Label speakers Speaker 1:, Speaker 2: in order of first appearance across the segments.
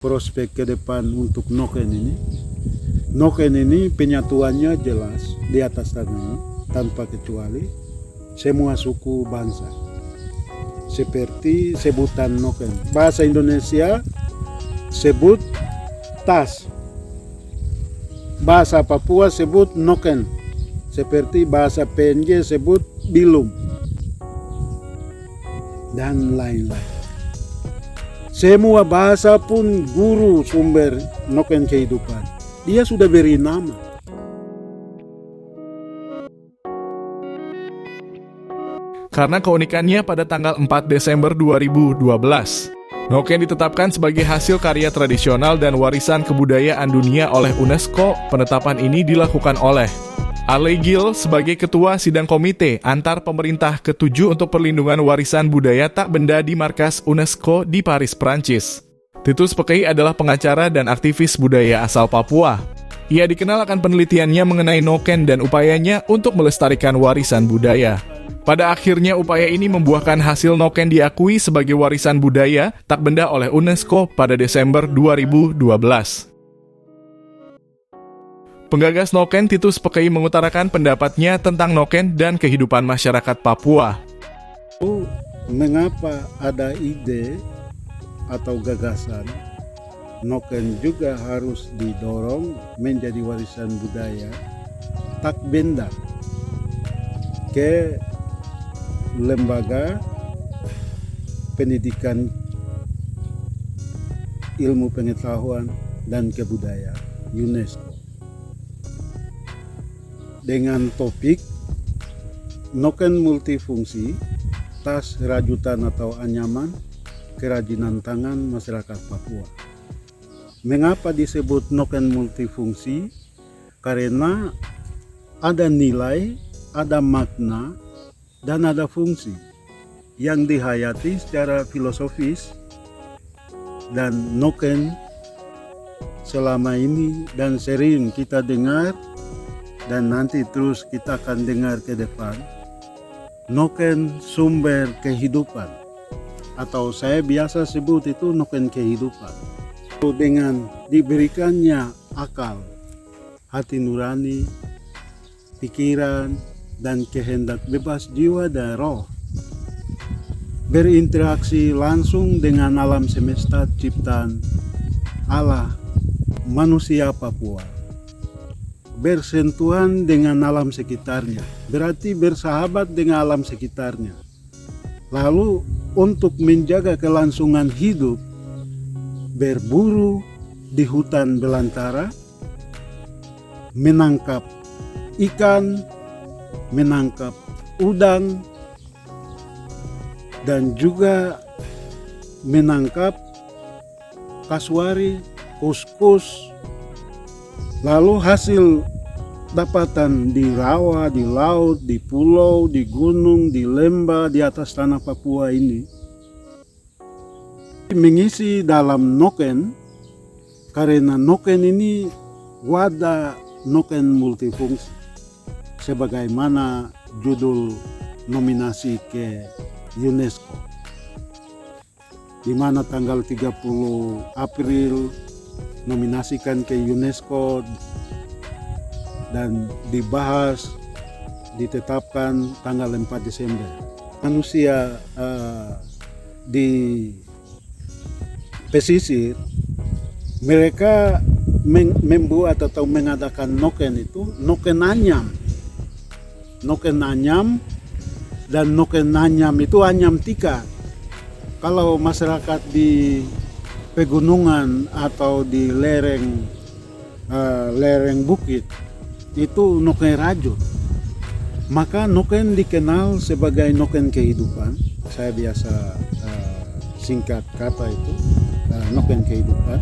Speaker 1: prospek ke depan untuk Noken ini. Noken ini penyatuannya jelas di atas tanah ini, tanpa kecuali semua suku bangsa. Seperti sebutan Noken. Bahasa Indonesia sebut tas. Bahasa Papua sebut Noken. Seperti bahasa PNG sebut bilum. Dan lain-lain. Semua bahasa pun guru sumber Noken kehidupan. Dia sudah beri nama.
Speaker 2: Karena keunikannya pada tanggal 4 Desember 2012, Noken ditetapkan sebagai hasil karya tradisional dan warisan kebudayaan dunia oleh UNESCO. Penetapan ini dilakukan oleh Ale Gil sebagai Ketua Sidang Komite Antar Pemerintah ke-7 untuk Perlindungan Warisan Budaya Tak Benda di Markas UNESCO di Paris, Prancis. Titus Pekei adalah pengacara dan aktivis budaya asal Papua. Ia dikenal akan penelitiannya mengenai Noken dan upayanya untuk melestarikan warisan budaya. Pada akhirnya upaya ini membuahkan hasil Noken diakui sebagai warisan budaya tak benda oleh UNESCO pada Desember 2012. Penggagas Noken, Titus Pekei, mengutarakan pendapatnya tentang Noken dan kehidupan masyarakat Papua.
Speaker 1: Mengapa ada ide atau gagasan Noken juga harus didorong menjadi warisan budaya tak benda ke lembaga pendidikan ilmu pengetahuan dan kebudayaan UNESCO dengan topik Noken multifungsi, tas rajutan atau anyaman kerajinan tangan masyarakat Papua. Mengapa disebut Noken multifungsi? Karena ada nilai, ada makna, dan ada fungsi yang dihayati secara filosofis, dan Noken selama ini dan sering kita dengar dan nanti terus kita akan dengar ke depan, Noken sumber kehidupan, atau saya biasa sebut itu Noken kehidupan. Dengan diberikannya akal, hati nurani, pikiran, dan kehendak bebas jiwa dan roh, berinteraksi langsung dengan alam semesta ciptaan Allah manusia Papua, bersentuhan dengan alam sekitarnya, berarti bersahabat dengan alam sekitarnya. Lalu untuk menjaga kelangsungan hidup, berburu di hutan belantara, menangkap ikan, menangkap udang, dan juga menangkap kasuari, kus-kus. Lalu hasil dapatan di rawa, di laut, di pulau, di gunung, di lembah, di atas tanah Papua ini mengisi dalam Noken, karena Noken ini wadah Noken multifungsi. Sebagaimana judul nominasi ke UNESCO, di mana tanggal 30 April nominasikan ke UNESCO dan dibahas, ditetapkan tanggal 4 Desember. Manusia di pesisir, mereka membuat atau mengadakan Noken itu Noken anyam. Noken anyam, dan Noken anyam itu anyam tika. Kalau masyarakat di pegunungan atau di lereng bukit itu Noken rajut, maka Noken dikenal sebagai Noken kehidupan. Saya biasa singkat kata itu Noken kehidupan,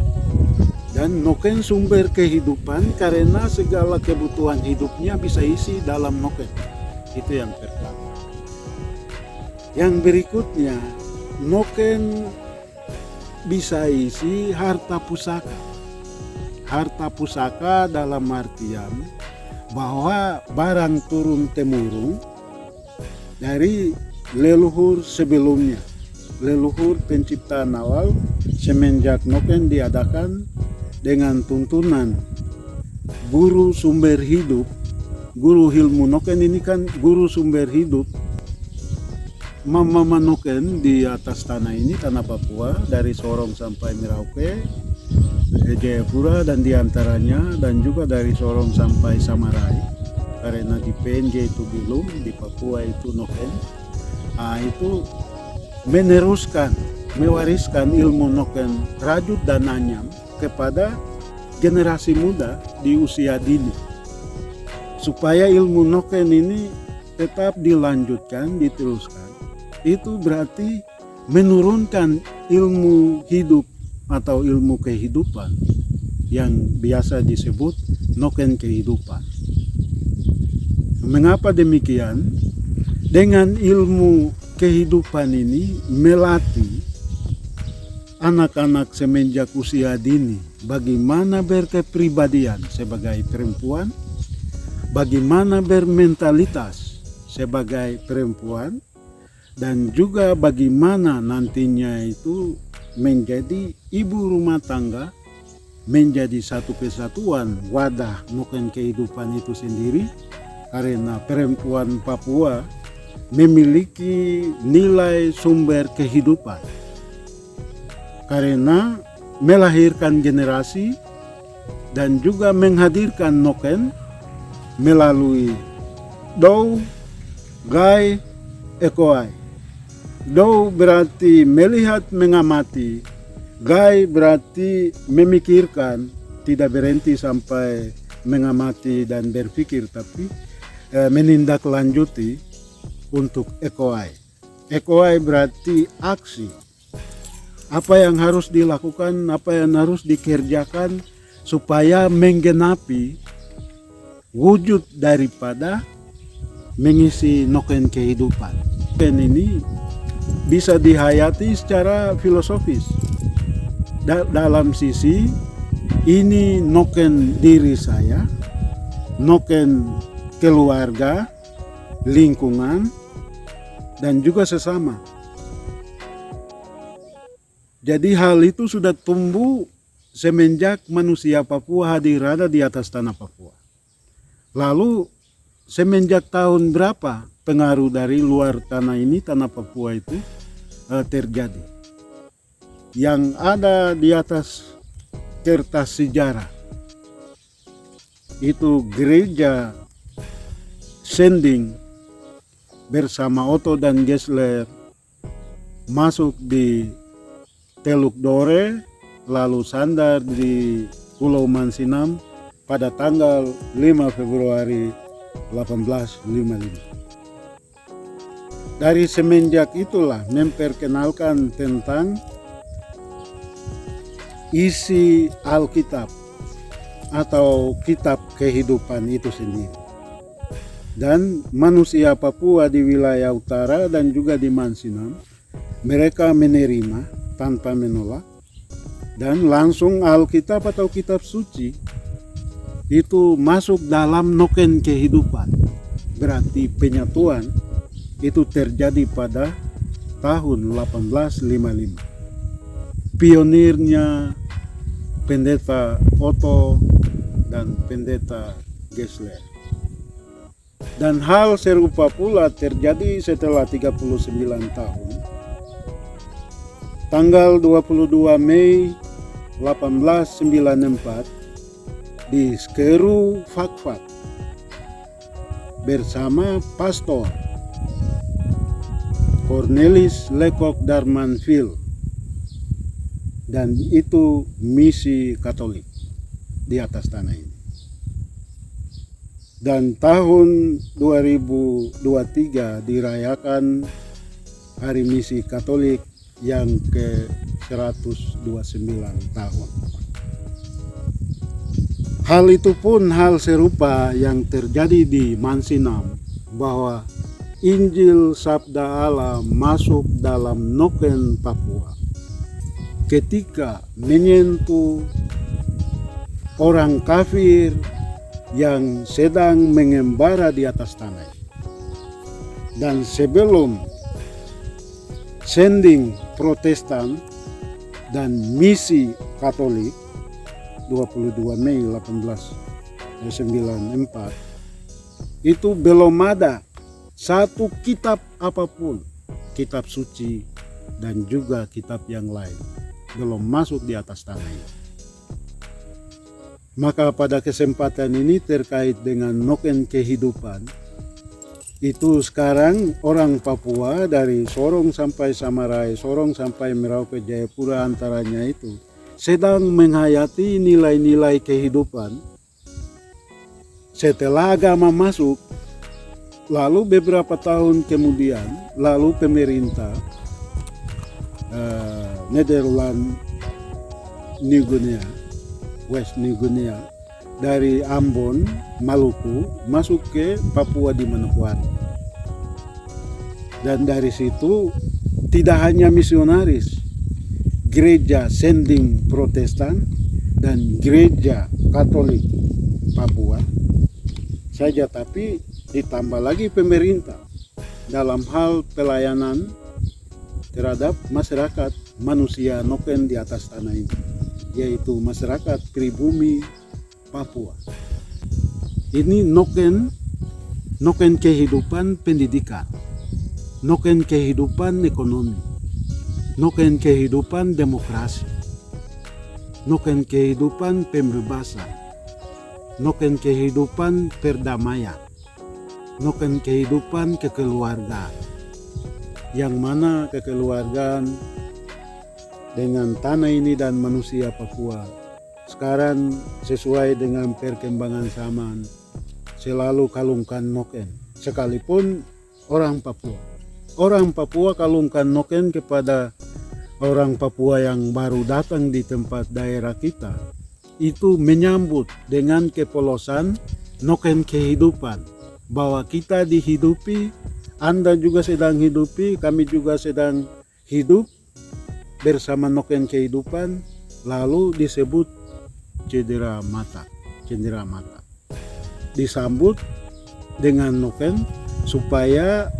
Speaker 1: dan Noken sumber kehidupan karena segala kebutuhan hidupnya bisa isi dalam Noken. Itu yang pertama. Yang berikutnya, Noken bisa isi harta pusaka. Harta pusaka dalam artian bahwa barang turun temurun dari leluhur sebelumnya, leluhur penciptaan awal semenjak Noken diadakan dengan tuntunan guru sumber hidup. Guru ilmu Noken ini kan guru sumber hidup Mama Noken di atas tanah ini, tanah Papua, dari Sorong sampai Merauke, Jayapura, dan diantaranya, dan juga dari Sorong sampai Samarai, karena di PNJ itu belum, di Papua itu Noken. Itu meneruskan, mewariskan ilmu Noken Rajut dan Anyam kepada generasi muda di usia dini, supaya ilmu Noken ini tetap dilanjutkan, diteruskan. Itu berarti menurunkan ilmu hidup atau ilmu kehidupan yang biasa disebut Noken kehidupan. Mengapa demikian? Dengan ilmu kehidupan ini melatih anak-anak semenjak usia dini bagaimana berkepribadian sebagai perempuan, bagaimana bermentalitas sebagai perempuan, dan juga bagaimana nantinya itu menjadi ibu rumah tangga, menjadi satu kesatuan wadah Noken kehidupan itu sendiri, karena perempuan Papua memiliki nilai sumber kehidupan karena melahirkan generasi dan juga menghadirkan Noken melalui Dou, Gai, Ekoai. Dou berarti melihat, mengamati. Gai berarti memikirkan, tidak berhenti sampai mengamati dan berpikir, tapi menindaklanjuti untuk Ekoai. Ekoai berarti aksi. Apa yang harus dilakukan, apa yang harus dikerjakan supaya menggenapi wujud daripada mengisi Noken kehidupan. Noken ini bisa dihayati secara filosofis. Dalam sisi ini Noken diri saya, Noken keluarga, lingkungan, dan juga sesama. Jadi hal itu sudah tumbuh semenjak manusia Papua hadir ada di atas tanah Papua. Lalu semenjak tahun berapa pengaruh dari luar tanah ini, tanah Papua itu terjadi. Yang ada di atas kertas sejarah itu gereja Sending bersama Otto dan Gessler masuk di Teluk Dore, lalu sandar di Pulau Mansinam pada tanggal 5 Februari 1855. Dari semenjak itulah memperkenalkan tentang isi Alkitab atau kitab kehidupan itu sendiri. Dan manusia Papua di wilayah utara dan juga di Mansinam, mereka menerima tanpa menolak, dan langsung Alkitab atau kitab suci itu masuk dalam Noken kehidupan. Berarti penyatuan itu terjadi pada tahun 1855. Pionirnya Pendeta Otto dan Pendeta Gessler. Dan hal serupa pula terjadi setelah 39 tahun. Tanggal 22 Mei 1894 di Skeru Fakfak bersama Pastor Cornelis Lecoq Darmanville, dan itu misi Katolik di atas tanah ini. Dan tahun 2023 dirayakan Hari Misi Katolik yang ke-129 tahun. Hal itu pun hal serupa yang terjadi di Mansinam, bahwa Injil Sabda Allah masuk dalam Noken Papua ketika menyentuh orang kafir yang sedang mengembara di atas tanah. Dan sebelum Sending Protestan dan misi Katolik 22 Mei 1894 itu belum ada satu kitab apapun, kitab suci dan juga kitab yang lain belum masuk di atas tanah ini. Maka pada kesempatan ini terkait dengan noken kehidupan, itu sekarang orang Papua dari Sorong sampai Samarai, Sorong sampai Merauke, Jayapura antaranya itu sedang menghayati nilai-nilai kehidupan. Setelah agama masuk, lalu beberapa tahun kemudian, lalu pemerintah Nederland, New Guinea, West New Guinea dari Ambon, Maluku masuk ke Papua di Manokwari. Dan dari situ tidak hanya misionaris, gereja sending Protestan dan gereja Katolik Papua saja, tapi ditambah lagi pemerintah dalam hal pelayanan terhadap masyarakat manusia noken di atas tanah ini, yaitu masyarakat pribumi Papua. Ini noken kehidupan pendidikan, noken kehidupan ekonomi, noken kehidupan demokrasi, noken kehidupan pembebasan, noken kehidupan perdamaian, noken kehidupan kekeluargaan, yang mana kekeluargaan dengan tanah ini dan manusia Papua sekarang sesuai dengan perkembangan zaman selalu kalungkan noken. Sekalipun orang Papua kalungkan noken kepada orang Papua yang baru datang di tempat daerah kita, itu menyambut dengan kepolosan noken kehidupan, bahwa kita dihidupi, Anda juga sedang hidupi, kami juga sedang hidup bersama noken kehidupan, lalu disebut cendera mata. Disambut dengan noken supaya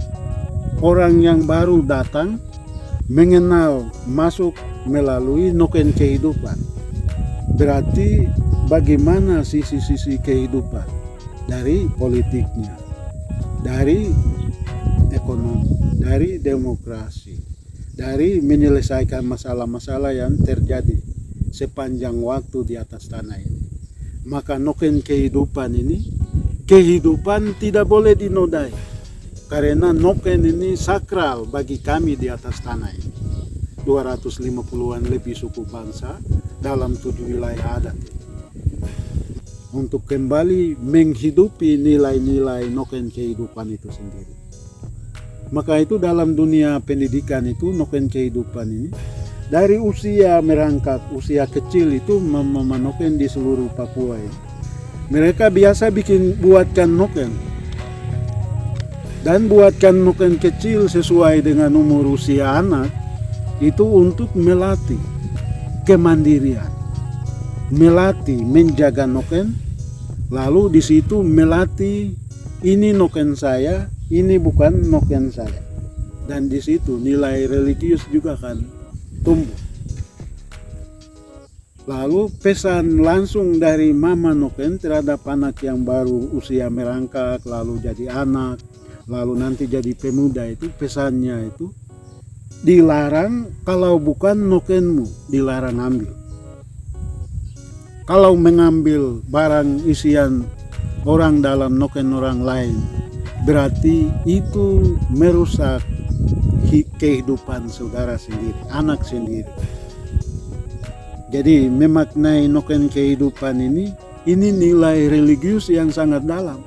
Speaker 1: orang yang baru datang mengenal masuk melalui noken kehidupan. Berarti bagaimana sisi-sisi kehidupan dari politiknya, dari ekonomi, dari demokrasi, dari menyelesaikan masalah-masalah yang terjadi sepanjang waktu di atas tanah ini. Maka noken kehidupan ini, kehidupan tidak boleh dinodai, karena noken ini sakral bagi kami di atas tanah ini. 250-an lebih suku bangsa dalam 7 wilayah adat ini, untuk kembali menghidupi nilai-nilai noken kehidupan itu sendiri. Maka itu dalam dunia pendidikan itu noken kehidupan ini dari usia merangkak, usia kecil itu memanoken di seluruh Papua ini. Mereka biasa buatkan noken, dan buatkan noken kecil sesuai dengan umur usia anak itu untuk melatih kemandirian, melatih menjaga noken, lalu di situ melatih ini noken saya, ini bukan noken saya, dan di situ nilai religius juga kan tumbuh. Lalu pesan langsung dari mama noken terhadap anak yang baru usia merangkak, lalu jadi anak, lalu nanti jadi pemuda, itu pesannya itu dilarang kalau bukan nokenmu, dilarang ambil. Kalau mengambil barang isian orang dalam noken orang lain, berarti itu merusak kehidupan saudara sendiri, anak sendiri. Jadi memaknai noken kehidupan ini nilai religius yang sangat dalam.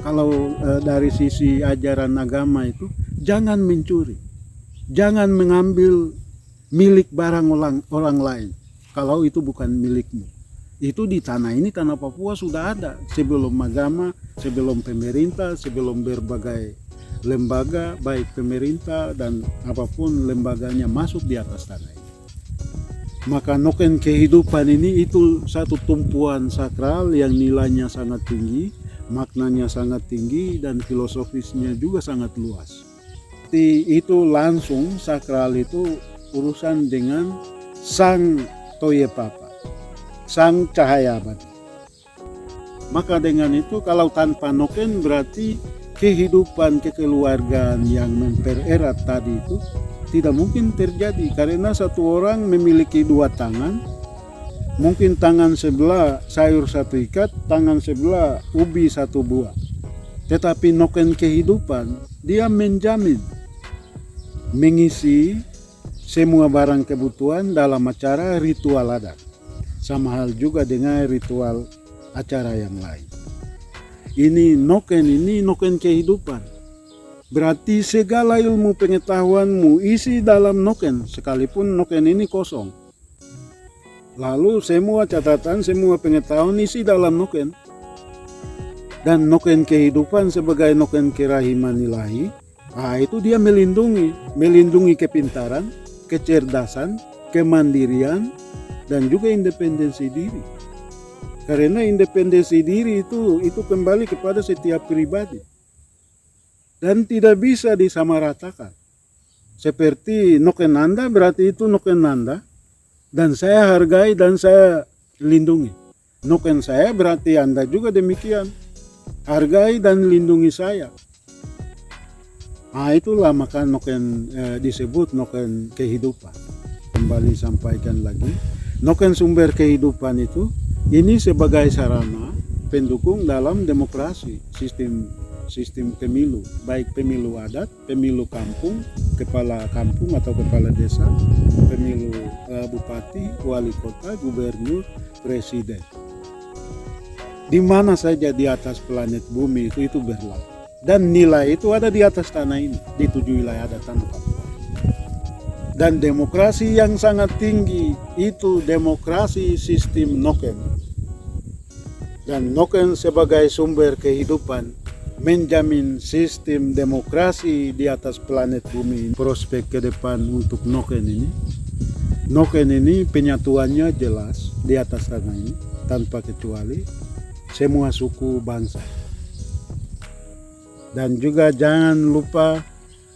Speaker 1: Kalau dari sisi ajaran agama itu, jangan mencuri, jangan mengambil milik barang orang lain kalau itu bukan milikmu. Itu di tanah ini, tanah Papua sudah ada sebelum agama, sebelum pemerintah, sebelum berbagai lembaga baik pemerintah dan apapun lembaganya masuk di atas tanah ini. Maka noken kehidupan ini itu satu tumpuan sakral yang nilainya sangat tinggi, maknanya sangat tinggi, dan filosofisnya juga sangat luas. Itu langsung sakral itu urusan dengan sang Toye Papa, sang cahaya abadi. Maka dengan itu kalau tanpa noken berarti kehidupan kekeluargaan yang mempererat tadi itu tidak mungkin terjadi, karena satu orang memiliki dua tangan, mungkin tangan sebelah sayur satu ikat, tangan sebelah ubi satu buah. Tetapi noken kehidupan, dia menjamin mengisi semua barang kebutuhan dalam acara ritual adat. Sama hal juga dengan ritual acara yang lain. Ini noken kehidupan. Berarti segala ilmu pengetahuanmu isi dalam noken, sekalipun noken ini kosong. Lalu semua catatan, semua pengetahuan isi dalam noken. Dan noken kehidupan sebagai noken kerahiman ilahi, itu dia melindungi kepintaran, kecerdasan, kemandirian, dan juga independensi diri. Karena independensi diri itu kembali kepada setiap pribadi. Dan tidak bisa disamaratakan. Seperti noken Anda berarti itu noken Anda. Dan saya hargai dan saya lindungi. Noken saya berarti Anda juga demikian. Hargai dan lindungi saya. Itulah maka noken disebut noken kehidupan. Kembali sampaikan lagi. Noken sumber kehidupan itu ini sebagai sarana pendukung dalam demokrasi, sistem pemilu, baik pemilu adat, pemilu kampung, kepala kampung atau kepala desa, pemilu bupati, wali kota, gubernur, presiden. Di mana saja di atas planet bumi itu berlaku. Dan nilai itu ada di atas tanah ini, di 7 wilayah adat tanah Papua. Dan demokrasi yang sangat tinggi itu demokrasi sistem noken. Dan noken sebagai sumber kehidupan menjamin sistem demokrasi di atas planet bumi. Prospek ke depan untuk noken ini. Noken ini penyatuannya jelas di atas tanah ini tanpa kecuali semua suku bangsa. Dan juga jangan lupa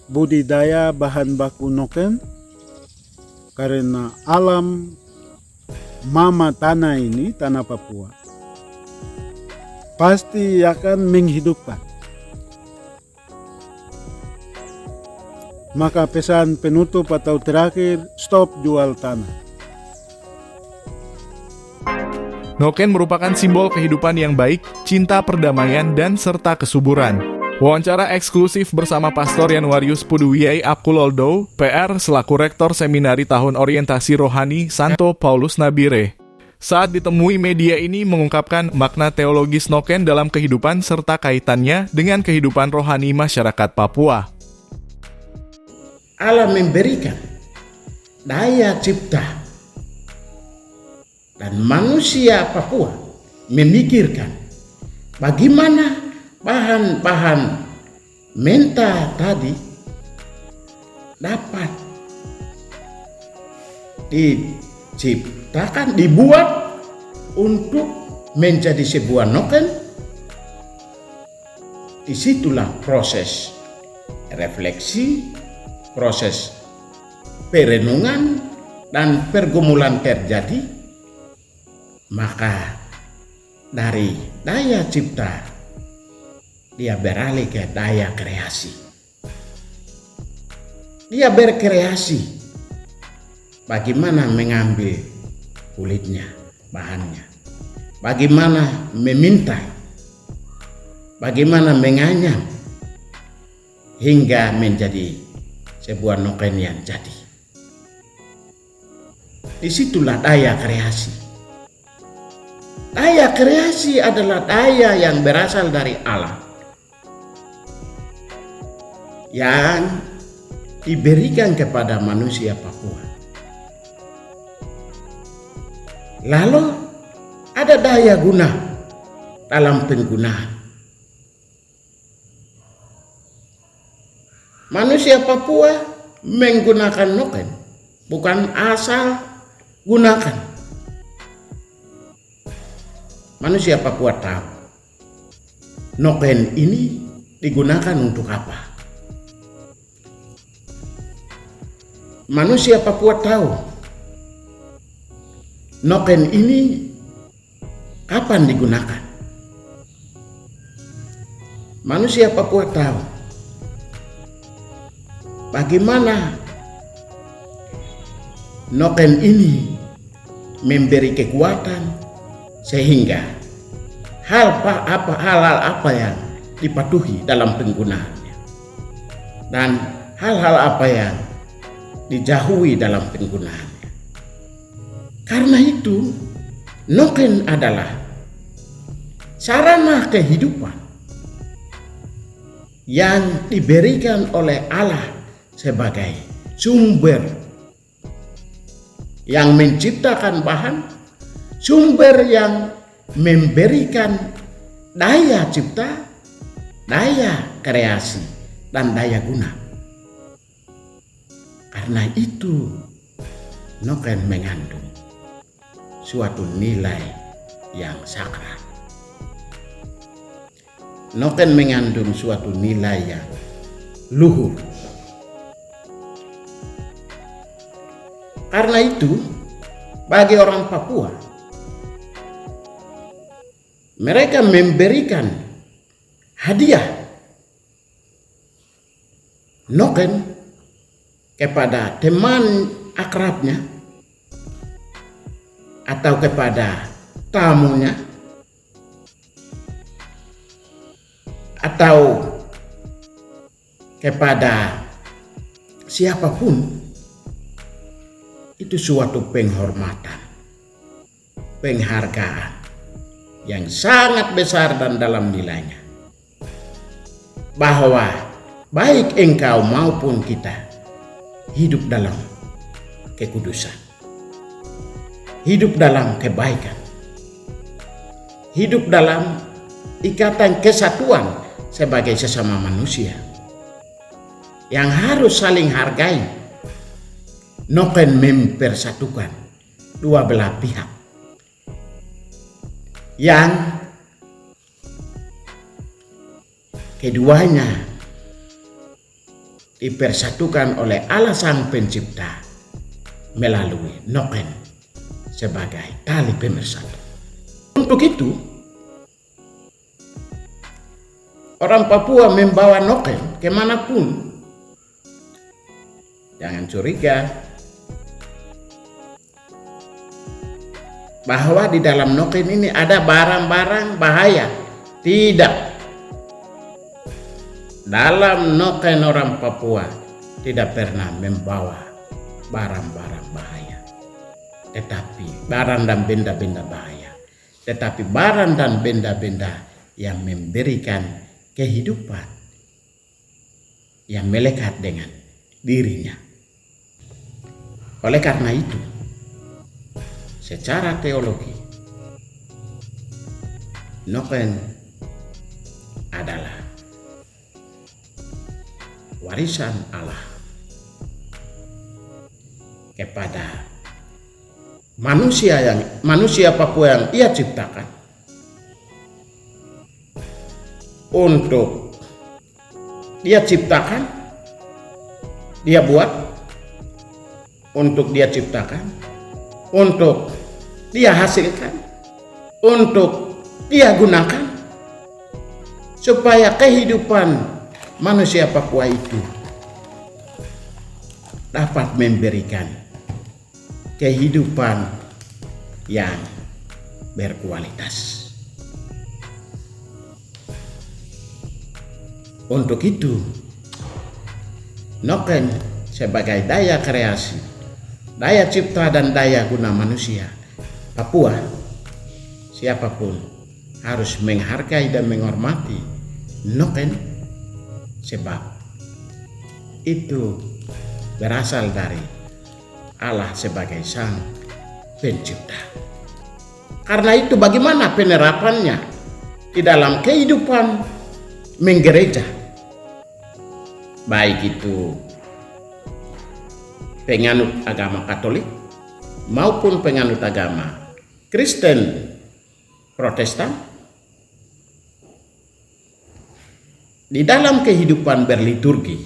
Speaker 1: budidaya bahan baku noken, karena alam mama tanah ini, tanah Papua, pasti akan menghidupkan. Maka pesan penutup atau terakhir, stop jual tanah.
Speaker 2: Noken merupakan simbol kehidupan yang baik, cinta perdamaian, dan serta kesuburan. Wawancara eksklusif bersama Pastor Yanuarius Puduwiai Abkuloldo, PR selaku Rektor Seminari Tahun Orientasi Rohani Santo Paulus Nabire. Saat ditemui media ini mengungkapkan makna teologis noken dalam kehidupan serta kaitannya dengan kehidupan rohani masyarakat Papua.
Speaker 3: Allah memberikan daya cipta dan manusia Papua memikirkan bagaimana bahan-bahan menta tadi dapat diciptakan, dibuat untuk menjadi sebuah noken. Disitulah proses refleksi, proses perenungan dan pergumulan terjadi. Maka dari daya cipta dia beralih ke daya kreasi. Dia berkreasi bagaimana mengambil kulitnya, bahannya, bagaimana meminta, bagaimana menganyam hingga menjadi sebuah noken yang jadi. Disitulah daya kreasi. Daya kreasi adalah daya yang berasal dari Allah, yang diberikan kepada manusia Papua. Lalu ada daya guna dalam penggunaan. Manusia Papua menggunakan noken, bukan asal gunakan. Manusia Papua tahu noken ini digunakan untuk apa. manusia Papua tahu noken ini kapan digunakan. Manusia Papua tahu bagaimana noken ini memberi kekuatan sehingga hal-hal apa yang dipatuhi dalam penggunaannya dan hal-hal apa yang dijauhi dalam penggunaannya. Karena itu noken adalah sarana kehidupan yang diberikan oleh Allah sebagai sumber yang menciptakan bahan, sumber yang memberikan daya cipta, daya kreasi, dan daya guna. Karena itu noken mengandung suatu nilai yang sakral. Noken mengandung suatu nilai yang luhur. Karena itu, bagi orang Papua, mereka memberikan hadiah noken kepada teman akrabnya atau kepada tamunya atau kepada siapapun. Itu suatu penghormatan, penghargaan yang sangat besar dan dalam nilainya. Bahwa baik engkau maupun kita hidup dalam kekudusan, hidup dalam kebaikan, hidup dalam ikatan kesatuan sebagai sesama manusia yang harus saling hargai. Noken mempersatukan dua belah pihak yang keduanya dipersatukan oleh Allah Sang Pencipta melalui noken sebagai tali pemersatu. Untuk itu, orang Papua membawa noken kemanapun. Jangan curiga bahwa di dalam noken ini ada barang-barang bahaya. Tidak. Dalam noken orang Papua tidak pernah membawa barang-barang bahaya. Tetapi barang dan benda-benda bahaya. Tetapi barang dan benda-benda yang memberikan kehidupan yang melekat dengan dirinya. Oleh karena itu, secara teologi, noken adalah warisan Allah kepada manusia Papua yang Ia ciptakan untuk Dia ciptakan, Dia buat, untuk Dia ciptakan, untuk Dia hasilkan, untuk Dia gunakan, supaya kehidupan manusia Papua itu dapat memberikan kehidupan yang berkualitas. Untuk itu, noken sebagai daya kreasi, daya cipta dan daya guna manusia Papua, siapapun harus menghargai dan menghormati noken, sebab itu berasal dari Allah sebagai Sang Pencipta. Karena itu bagaimana penerapannya di dalam kehidupan menggereja, baik itu penganut agama Katolik maupun penganut agama Kristen Protestan, di dalam kehidupan berliturgi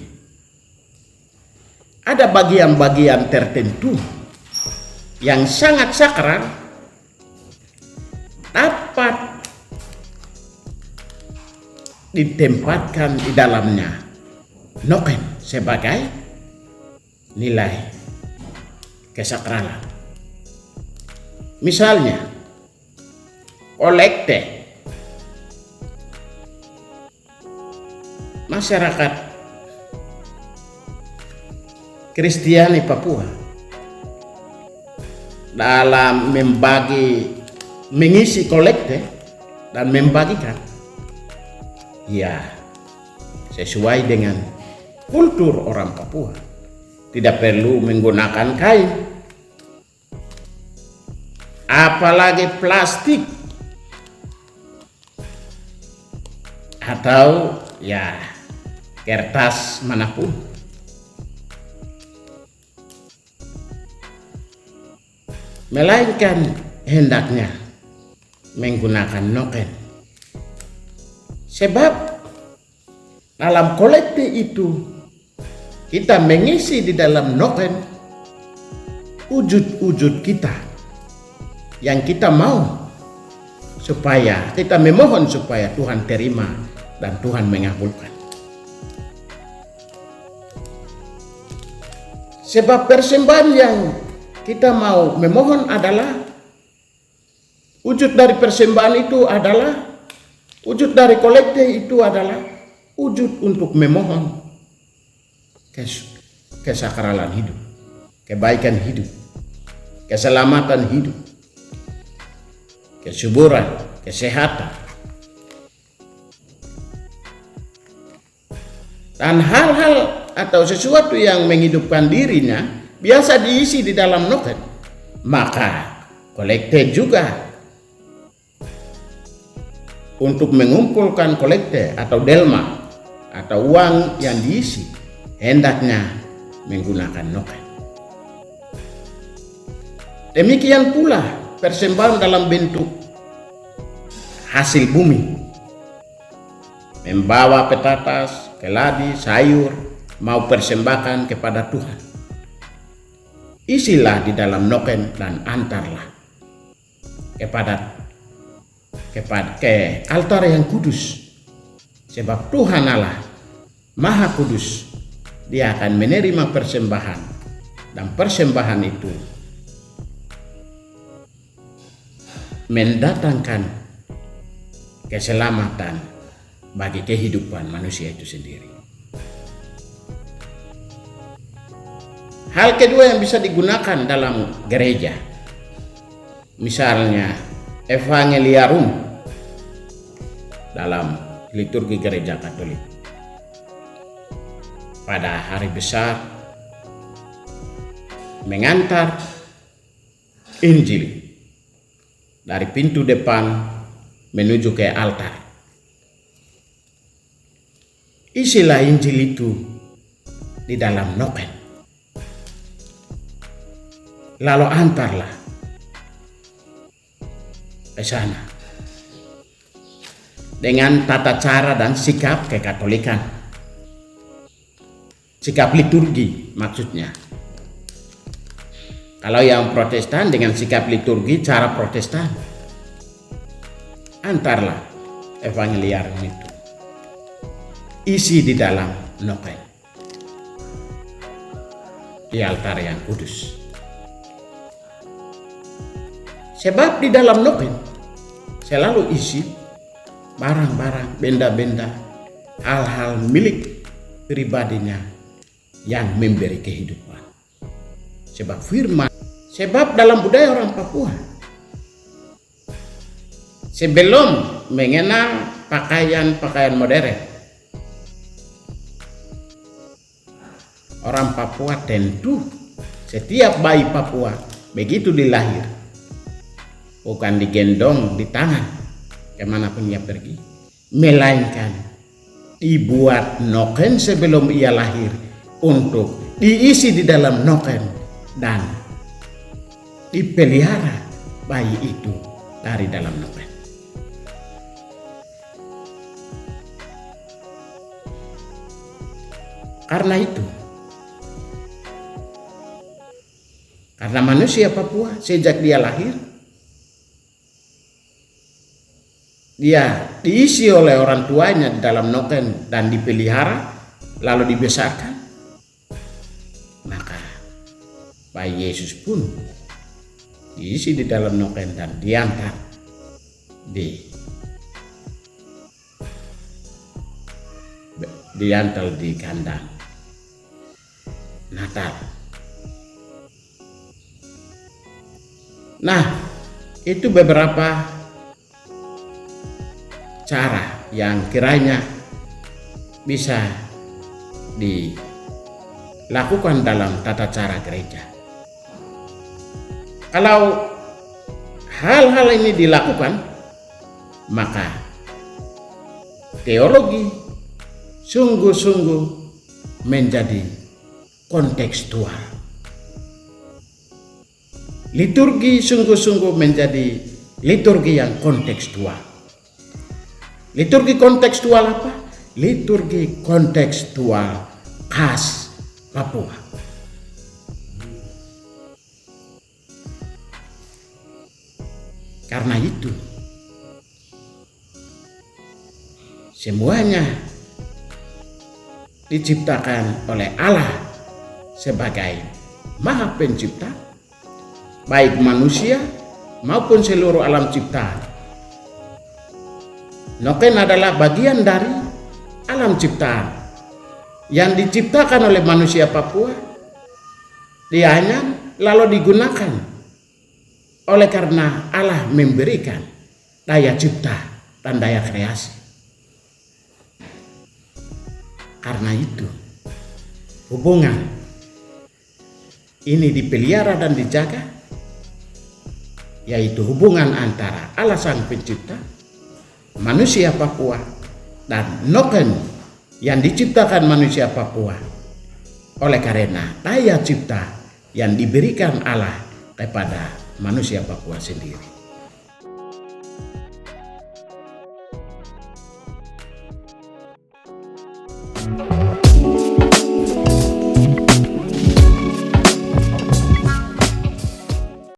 Speaker 3: ada bagian-bagian tertentu yang sangat sakral dapat ditempatkan di dalamnya noken sebagai nilai kesakralan. Misalnya, kolekte. Masyarakat Kristiani Papua dalam mengisi kolekte dan membagikan, ya sesuai dengan kultur orang Papua, tidak perlu menggunakan kain, apalagi plastik atau ya kertas manapun. Melainkan hendaknya menggunakan noken. Sebab dalam kolekte itu kita mengisi di dalam noken wujud-wujud kita yang kita mau, supaya kita memohon supaya Tuhan terima dan Tuhan mengabulkan. Sebab persembahan yang kita mau memohon adalah wujud dari persembahan itu adalah wujud dari kolekte itu adalah wujud untuk memohon kesakralan hidup, kebaikan hidup, keselamatan hidup, kesuburan, kesehatan, dan hal-hal atau sesuatu yang menghidupkan dirinya biasa diisi di dalam noken. Maka kolekte juga untuk mengumpulkan kolekte atau delma atau uang yang diisi hendaknya menggunakan noken. Demikian pula persembahan dalam bentuk hasil bumi, membawa petatas, keladi, sayur, mau persembahkan kepada Tuhan. Isilah di dalam noken dan antarlah ke altar yang kudus. Sebab Tuhan Allah Maha Kudus, Dia akan menerima persembahan, dan persembahan itu mendatangkan keselamatan bagi kehidupan manusia itu sendiri. Hal kedua yang bisa digunakan dalam gereja, misalnya evangeliarum dalam liturgi gereja Katolik. Pada hari besar mengantar Injil dari pintu depan menuju ke altar. Isilah Injil itu di dalam noken. Lalu antarlah ke sana dengan tata cara dan sikap kekatolikan, sikap liturgi maksudnya. Kalau yang Protestan dengan sikap liturgi cara Protestan, antarlah evangeliarum itu, isi di dalam noken di altar yang kudus. Sebab di dalam noken selalu isi barang-barang, benda-benda, hal-hal milik pribadinya yang memberi kehidupan. Sebab dalam budaya orang Papua, sebelum mengenal pakaian-pakaian modern, orang Papua tentu setiap bayi Papua begitu dilahir bukan digendong di tangan kemanapun ia pergi, melainkan dibuat noken sebelum ia lahir untuk diisi di dalam noken dan dipelihara bayi itu dari dalam noken. Karena itu Karena manusia Papua sejak dia lahir, dia diisi oleh orang tuanya di dalam noken dan dipelihara, lalu dibesarkan. Maka bayi Yesus pun diisi di dalam noken dan diantar di kandang Natal. Nah, itu beberapa cara yang kiranya bisa dilakukan dalam tata cara gereja. Kalau hal-hal ini dilakukan, maka teologi sungguh-sungguh menjadi kontekstual. Liturgi sungguh-sungguh menjadi liturgi yang kontekstual. Liturgi kontekstual apa? Liturgi kontekstual khas Papua. Karena itu, semuanya diciptakan oleh Allah sebagai Maha Pencipta, baik manusia maupun seluruh alam ciptaan. Noken adalah bagian dari alam ciptaan yang diciptakan oleh manusia Papua, dianyam lalu digunakan oleh karena Allah memberikan daya cipta dan daya kreasi. Karena itu hubungan ini dipelihara dan dijaga, yaitu hubungan antara Allah Sang Pencipta, manusia Papua, dan noken yang diciptakan manusia Papua oleh karena daya cipta yang diberikan Allah kepada manusia Papua sendiri.